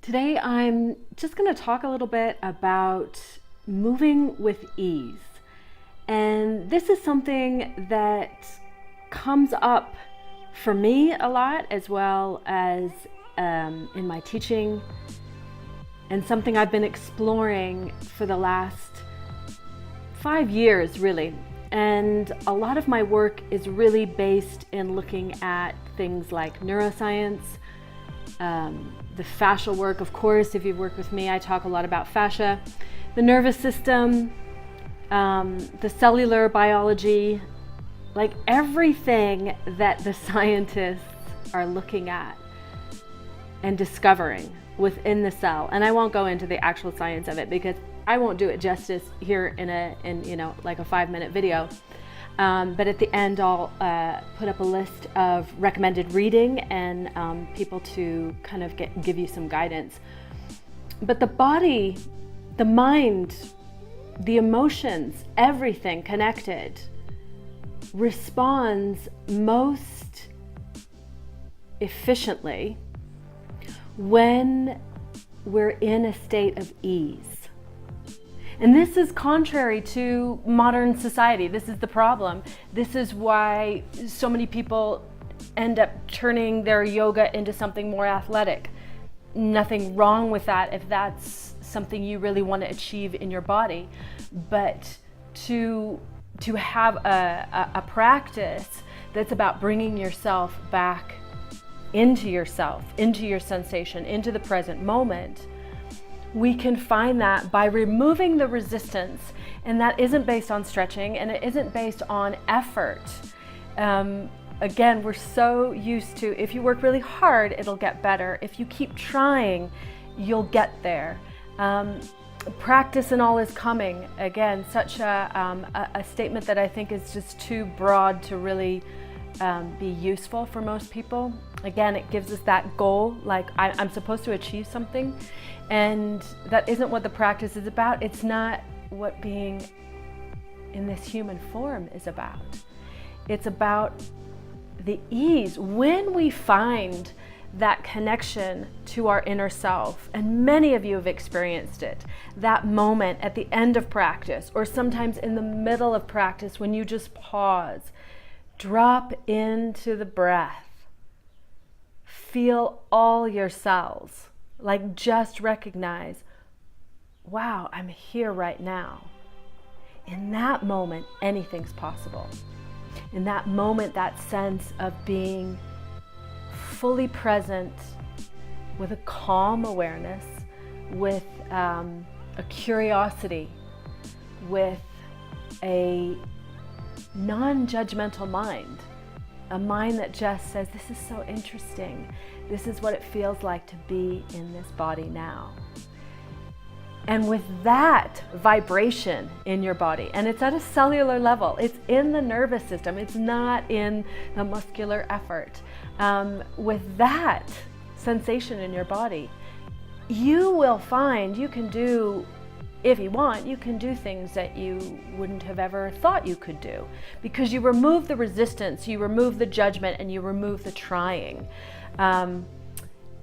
Today I'm just going to talk a little bit about moving with ease. And this is something that comes up for me a lot, as well as in my teaching, and something I've been exploring for the last 5 years, really. And a lot of my work is really based in looking at things like neuroscience, the fascial work. Of course, if you've worked with me, I talk a lot about fascia, the nervous system, the cellular biology, like everything that the scientists are looking at and discovering within the cell. And I won't go into the actual science of it because I won't do it justice here in like a 5-minute video. But at the end, I'll put up a list of recommended reading and people to kind of give you some guidance. But the body, the mind, the emotions, everything connected responds most efficiently when we're in a state of ease. And this is contrary to modern society. This is the problem. This is why so many people end up turning their yoga into something more athletic. Nothing wrong with that if that's something you really want to achieve in your body. But to have a practice that's about bringing yourself back into yourself, into your sensation, into the present moment, we can find that by removing the resistance, and that isn't based on stretching and it isn't based on effort. Again, we're so used to, if you work really hard, it'll get better. If you keep trying, you'll get there. Practice and all is coming. Again, such a statement that I think is just too broad to really be useful for most people. Again, it gives us that goal, like I'm supposed to achieve something, and that isn't what the practice is about. It's not what being in this human form is about. It's about the ease. When we find that connection to our inner self, and many of you have experienced it, that moment at the end of practice, or sometimes in the middle of practice when you just pause, drop into the breath, feel all your cells, like just recognize, wow, I'm here right now. In that moment, anything's possible. In that moment, that sense of being fully present with a calm awareness, with a curiosity, with a non-judgmental mind, a mind that just says, this is so interesting. This is what it feels like to be in this body now. And with that vibration in your body, and it's at a cellular level, it's in the nervous system, it's not in the muscular effort. With that sensation in your body, you will find you can do, if you want, you can do things that you wouldn't have ever thought you could do, because you remove the resistance, you remove the judgment, and you remove the trying.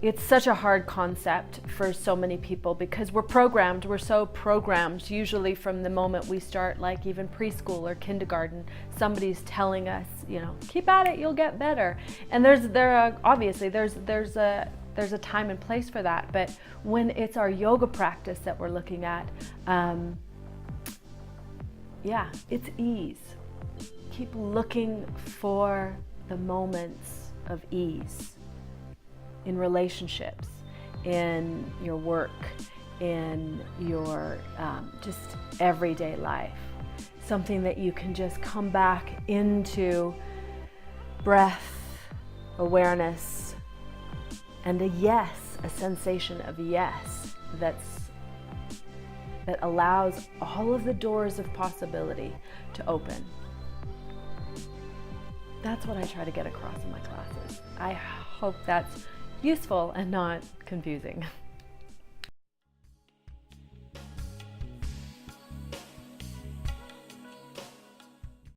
It's such a hard concept for so many people because we're so programmed, usually from the moment we start, like even preschool or kindergarten, somebody's telling us, keep at it, you'll get better. And there's a time and place for that. But when it's our yoga practice that we're looking at, it's ease. Keep looking for the moments of ease in relationships, in your work, in your just everyday life. Something that you can just come back into breath, awareness, and a sensation of yes that allows all of the doors of possibility to open. That's what I try to get across in my classes. I hope that's useful and not confusing.